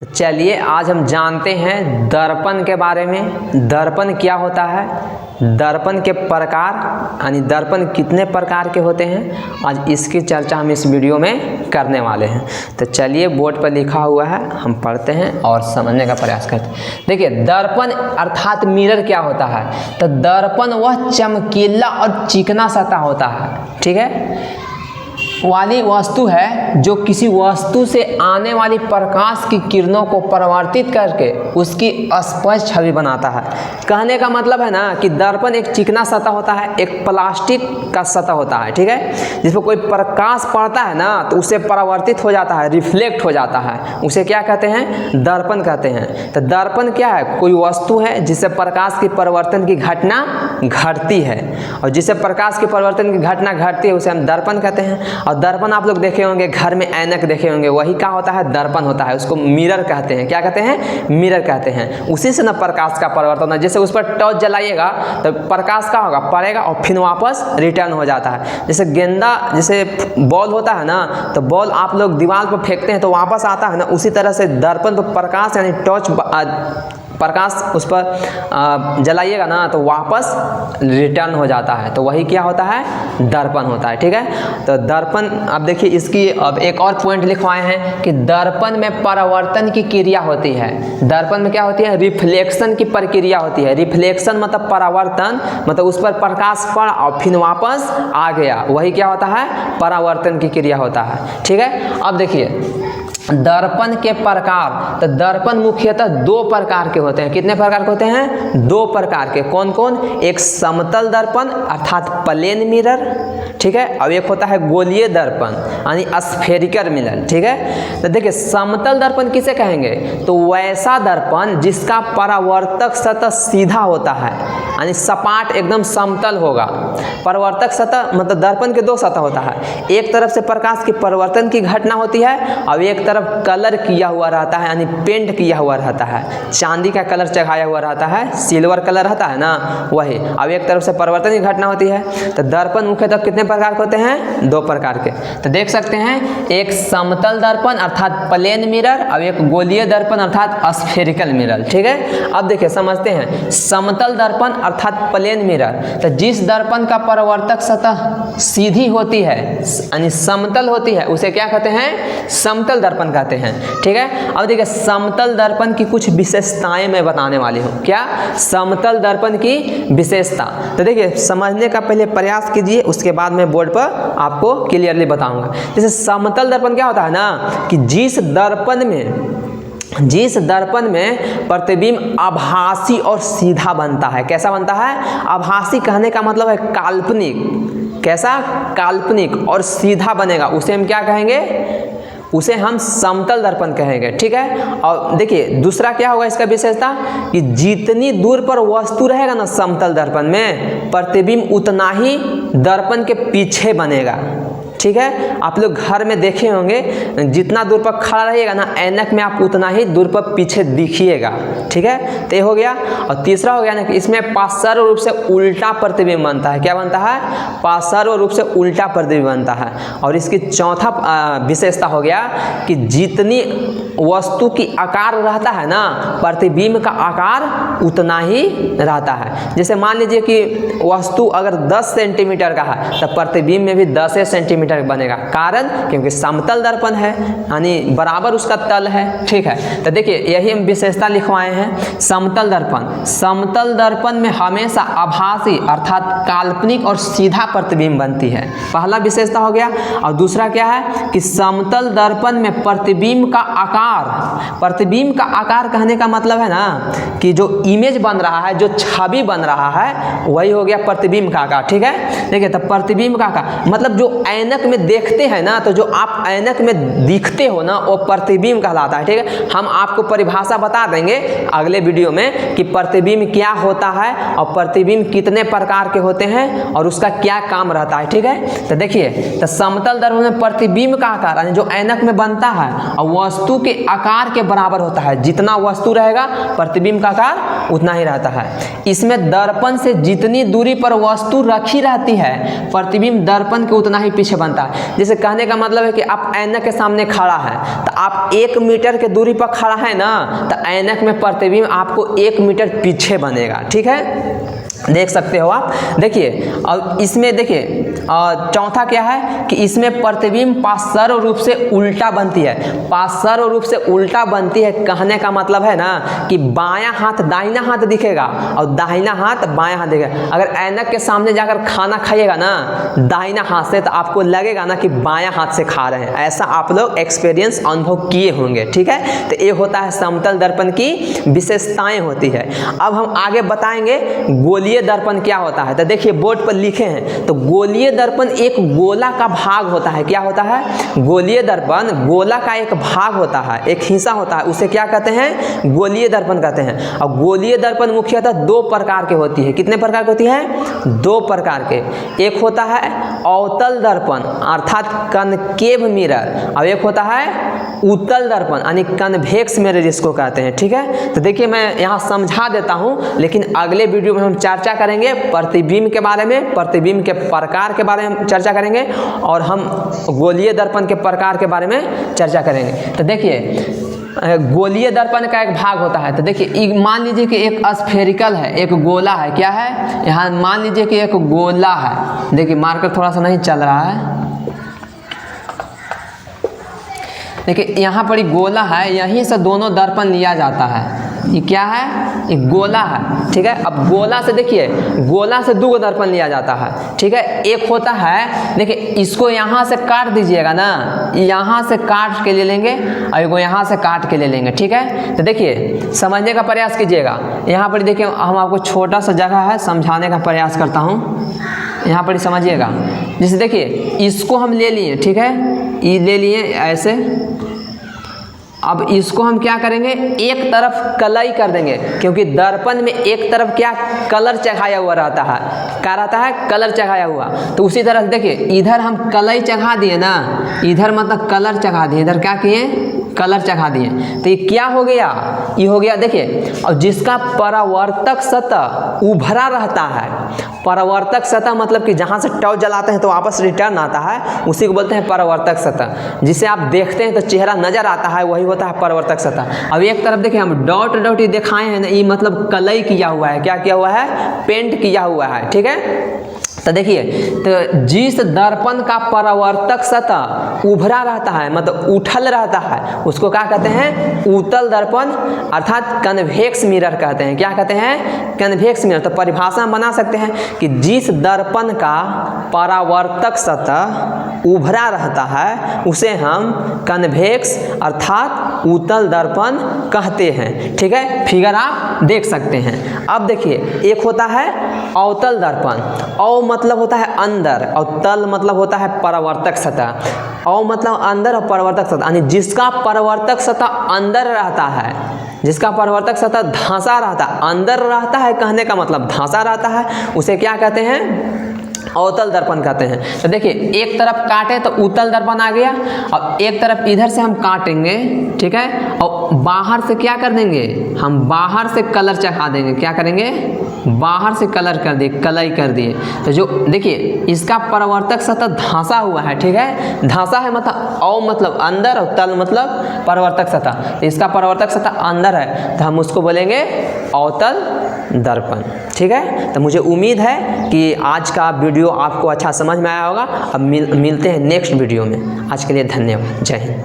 चलिए आज हम जानते हैं दर्पण के बारे में। दर्पण क्या होता है, दर्पण के प्रकार यानी दर्पण कितने प्रकार के होते हैं, आज इसकी चर्चा हम इस वीडियो में करने वाले हैं। तो चलिए बोर्ड पर लिखा हुआ है, हम पढ़ते हैं और समझने का प्रयास करते हैं। देखिए दर्पण अर्थात मिरर क्या होता है, तो दर्पण वह चमकीला और चिकना सतह होता है, ठीक है, वाली वस्तु है जो किसी वस्तु से आने वाली प्रकाश की किरणों को परावर्तित करके उसकी स्पष्ट छवि बनाता है। कहने का मतलब है ना कि दर्पण एक चिकना सतह होता है, एक प्लास्टिक का सतह होता है, ठीक है, जिस पर कोई प्रकाश पड़ता है ना तो उसे परावर्तित हो जाता है, रिफ्लेक्ट हो जाता है, उसे क्या कहते हैं, दर्पण कहते हैं। तो दर्पण क्या है, कोई वस्तु है जिससे प्रकाश की परिवर्तन की घटना घटती है, और जिससे प्रकाश की परिवर्तन की घटना घटती है उसे हम दर्पण कहते हैं। और दर्पण आप लोग देखे होंगे, घर में ऐनक देखे होंगे, वही क्या होता है, दर्पण होता है, उसको मिरर कहते हैं। क्या कहते हैं, मिरर कहते हैं। उसी से ना प्रकाश का परिवर्तन है, जैसे उस पर टॉर्च जलाइएगा तो प्रकाश का होगा, पड़ेगा और फिर वापस रिटर्न हो जाता है। जैसे गेंदा, जैसे बॉल होता है ना, तो बॉल आप लोग दीवार पर फेंकते हैं तो वापस आता है ना, उसी तरह से दर्पण पर प्रकाश यानी टॉर्च प्रकाश उस पर जलाइएगा ना तो वापस रिटर्न हो जाता है, तो वही क्या होता है, दर्पण होता है, ठीक है। तो दर्पण, अब देखिए इसकी अब एक और पॉइंट लिखवाए हैं कि दर्पण में परावर्तन की क्रिया होती है। दर्पण में क्या होती है, रिफ्लेक्शन की प्रक्रिया होती है। रिफ्लेक्शन मतलब परावर्तन, मतलब उस पर प्रकाश पड़ा और फिर वापस आ गया, वही क्या होता है, परावर्तन की क्रिया होता है, ठीक है। अब देखिए दर्पण के प्रकार, तो दर्पण मुख्यतः दो प्रकार के होते हैं। कितने प्रकार के होते हैं, दो प्रकार के। कौन कौन, एक समतल दर्पण अर्थात प्लेन मिरर, ठीक है, और एक होता है गोलीय दर्पण यानी स्फेरिकल मिरर, ठीक है। तो देखिए समतल दर्पण किसे कहेंगे, तो वैसा दर्पण जिसका परावर्तक सतह सीधा होता है यानी सपाट एकदम समतल होगा। परावर्तक सतह मतलब दर्पण के दो सतह होता है, एक तरफ से प्रकाश की परिवर्तन की घटना होती है और एक तरफ कलर किया हुआ रहता है यानी पेंट किया हुआ रहता है। चांदी का कलर चढ़ाया हुआ रहता है, सिल्वर कलर रहता है ना, वही। अब एक तरफ से परिवर्तन की घटना होती है। तो दर्पण मुख्यतः कितने प्रकार के होते हैं, दो प्रकार के। तो देख सकते हैं एक समतल दर्पण अर्थात प्लेन मिरर और एक गोलीय दर्पण अर्थात स्फेरिकल मिरर, ठीक है। अब देखिए समझते हैं समतल दर्पण अर्थात प्लेन मिरर, तो जिस दर्पण का परावर्तक सतह सीधी होती है यानी समतल होती है उसे क्या कहते हैं, समतल दर्पण कहते हैं, ठीक है। अब देखिए समतल दर्पण की कुछ विशेषताएं मैं बताने वाली हूँ। क्या, समतल दर्पण की विशेषता। तो देखिए समझने का पहले प्रयास कीजिए, उसके बाद मैं बोर्ड पर आपको क्लियरली बताऊंगा। जैसे समतल दर्पण क्या होता है ना कि जिस दर्पण में प्रतिबिंब आभासी और सीधा बनता है। कैसा बनता है, आभासी कहने का मतलब है काल्पनिक। कैसा, काल्पनिक और सीधा बनेगा, उसे हम क्या कहेंगे, उसे हम समतल दर्पण कहेंगे, ठीक है। और देखिए दूसरा क्या होगा इसका विशेषता कि जितनी दूर पर वस्तु रहेगा ना समतल दर्पण में, प्रतिबिंब उतना ही दर्पण के पीछे बनेगा, ठीक है। आप लोग घर में देखे होंगे, जितना दूर पर खड़ा रहिएगा ना ऐनक में आप उतना ही दूर पर पीछे दिखिएगा, ठीक है। तो ये हो गया। और तीसरा हो गया ना कि इसमें पार्श्व रूप से उल्टा प्रतिबिंब बनता है। क्या बनता है, पार्श्व रूप से उल्टा प्रतिबिंब बनता है। और इसकी चौथा विशेषता हो गया कि जितनी वस्तु की आकार रहता है ना, प्रतिबिंब का आकार उतना ही रहता है। जैसे मान लीजिए कि वस्तु अगर 10 सेंटीमीटर का है तो प्रतिबिंब में भी 10 सेंटीमीटर बनेगा। कारण, क्योंकि समतल दर्पण है यानी बराबर उसका तल है, ठीक है। तो देखिए यही हम विशेषता लिखवाए हैं। समतल दर्पण, समतल दर्पण में हमेशा आभासी अर्थात काल्पनिक और सीधा प्रतिबिंब बनती है, पहला विशेषता हो गया। और दूसरा क्या है कि समतल दर्पण में प्रतिबिंब का आकार, प्रतिबिंब का आकार कहने का मतलब है ना कि जो इमेज बन रहा है, जो छवि बन रहा है, वही हो गया प्रतिबिंब का आकार, ठीक है। देखिए तो प्रतिबिंब का आकार मतलब जो ऐनक में देखते हैं ना, तो जो आप ऐनक में दिखते हो ना वो प्रतिबिंब कहलाता है, ठीक है। हम आपको परिभाषा बता देंगे अगले वीडियो में कि प्रतिबिंब क्या होता है और प्रतिबिंब कितने प्रकार के होते हैं और उसका क्या काम रहता है, ठीक है। तो देखिए तो समतल दर्पण में प्रतिबिंब का आकार यानी जो ऐनक में बनता है और वस्तु के आकार के बराबर होता है। जितना वस्तु रहेगा प्रतिबिंब का आकार उतना ही रहता है। इसमें दर्पण से जितनी दूरी पर वस्तु रखी रहती है प्रतिबिंब दर्पण के उतना ही पीछे बनता है। जैसे कहने का मतलब है कि आप ऐनक के सामने खड़ा है तो आप 1 मीटर के दूरी पर खड़ा है ना, तो ऐनक में प्रतिबिंब आपको 1 मीटर पीछे बनेगा। ठीक है, देख सकते हो आप। देखिए और इसमें देखिए चौथा क्या है कि इसमें प्रतिबिंब पार्श्व रूप से उल्टा बनती है। पार्श्व रूप से उल्टा बनती है कहने का मतलब है ना कि बायां हाथ दाहिना हाथ दिखेगा और दाहिना हाथ बायां हाथ दिखेगा। अगर ऐनक के सामने जाकर खाना खाइएगा ना दाहिना हाथ से, तो आपको लगेगा ना कि बायां हाथ से खा रहे हैं। ऐसा आप लोग एक्सपीरियंस अनुभव किए होंगे। ठीक है, तो ये होता है समतल दर्पण की विशेषताएं होती है। अब हम आगे बताएंगे गोलीय दर्पण क्या होता है। तो देखिए बोर्ड पर लिखे हैं, तो गोलीय दर्पण एक गोला का भाग होता है। क्या होता है? गोलीय दर्पण गोला का एक भाग होता है, एक हिस्सा होता है, उसे क्या कहते हैं? गोलीय दर्पण कहते हैं। और गोलीय दर्पण मुख्यतः 2 प्रकार के होती है। कितने प्रकार की होती है? 2 प्रकार के। एक होता है अवतल दर्पण अर्थात कनकेव मिरर, और एक होता है उत्तल दर्पण यानी कन्वेक्स मिरर जिसको कहते हैं। ठीक है, तो देखिए मैं यहाँ समझा देता हूँ, लेकिन अगले वीडियो में हम चर्चा करेंगे प्रतिबिंब के बारे में, प्रतिबिंब के प्रकार के बारे में चर्चा करेंगे, और हम गोलीय दर्पण के प्रकार के बारे में चर्चा करेंगे। तो देखिए गोलीय दर्पण का एक भाग होता है। तो देखिए मान लीजिए कि एक स्फेरिकल है, एक गोला है। क्या है? यहाँ मान लीजिए कि एक गोला है। देखिए मार्कर थोड़ा सा नहीं चल रहा है। देखिए यहाँ पर एक गोला है, यहीं से दोनों दर्पण लिया जाता है। ये क्या है? एक गोला है। ठीक है, अब गोला से देखिए गोला से 2 दर्पण लिया जाता है। ठीक है, एक होता है देखिए इसको यहाँ से काट दीजिएगा ना, यहाँ से काट के ले लेंगे और एगो यहाँ से काट के ले लेंगे। ठीक है, तो देखिए समझने का प्रयास कीजिएगा। यहाँ पर देखिए हम आपको छोटा सा जगह है समझाने का प्रयास करता हूँ, यहाँ पर समझिएगा। जैसे देखिए इसको हम ले लिए, ठीक है, ये ले लिए ऐसे। अब इसको हम क्या करेंगे? एक तरफ कलई कर देंगे, क्योंकि दर्पण में एक तरफ क्या कलर चढ़ाया हुआ रहता है। क्या रहता है? कलर चढ़ाया हुआ। तो उसी तरह से देखिए इधर हम कलई चढ़ा दिए ना, इधर मतलब कलर चढ़ा दिए, इधर क्या किए? कलर चढ़ा दिए। तो ये क्या हो गया? ये हो गया देखिए, और जिसका परावर्तक सतह उभरा रहता है। परावर्तक सतह मतलब कि जहाँ से टॉर्च जलाते हैं तो वापस रिटर्न आता है, उसी को बोलते हैं परावर्तक सतह। जिसे आप देखते हैं तो चेहरा नजर आता है, वही होता है परावर्तक सतह। अब एक तरफ देखिए हम डॉट डॉट ये दिखाए हैं ना, ये मतलब कलई किया हुआ है। क्या किया हुआ है? पेंट किया हुआ है। ठीक है, तो देखिए तो जिस दर्पण का परावर्तक सतह उभरा रहता है मतलब उठल रहता है, उसको क्या कहते हैं? उत्तल दर्पण अर्थात कन्वेक्स मिरर कहते हैं। क्या कहते हैं? Convex mirror. तो परिभाषा बना सकते हैं कि जिस दर्पण का परावर्तक सतह उभरा रहता है उसे हम कन्वेक्स अर्थात उत्तल दर्पण कहते हैं। ठीक है, फिगर आप देख सकते हैं। अब देखिए एक होता है अवतल दर्पण। अव मतलब होता है अंदर और तल मतलब होता है परावर्तक सतह। अव मतलब अंदर और परावर्तक सतह, यानी जिसका परावर्तक सतह अंदर रहता है, जिसका परावर्तक सतह धंसा रहता है, अंदर रहता है कहने का मतलब धंसा रहता है, उसे क्या कहते हैं? अवतल दर्पण कहते हैं। तो देखिए एक तरफ काटे तो उत्तल दर्पण आ गया, और एक तरफ इधर से हम काटेंगे, ठीक है, और बाहर से क्या कर देंगे? हम बाहर से कलर चढ़ा देंगे। क्या करेंगे? बाहर से कलर कर दिए, कलई कर दिए। तो जो देखिए इसका परावर्तक सतह धंसा हुआ है। ठीक है, धंसा है मतलब अव मतलब अंदर और तल मतलब परावर्तक सतह। तो इसका परावर्तक सतह अंदर है तो हम उसको बोलेंगे अवतल दर्पण। ठीक है, तो मुझे उम्मीद है कि आज का वीडियो आपको अच्छा समझ में आया होगा। अब मिलते हैं नेक्स्ट वीडियो में। आज के लिए धन्यवाद। जय हिंद।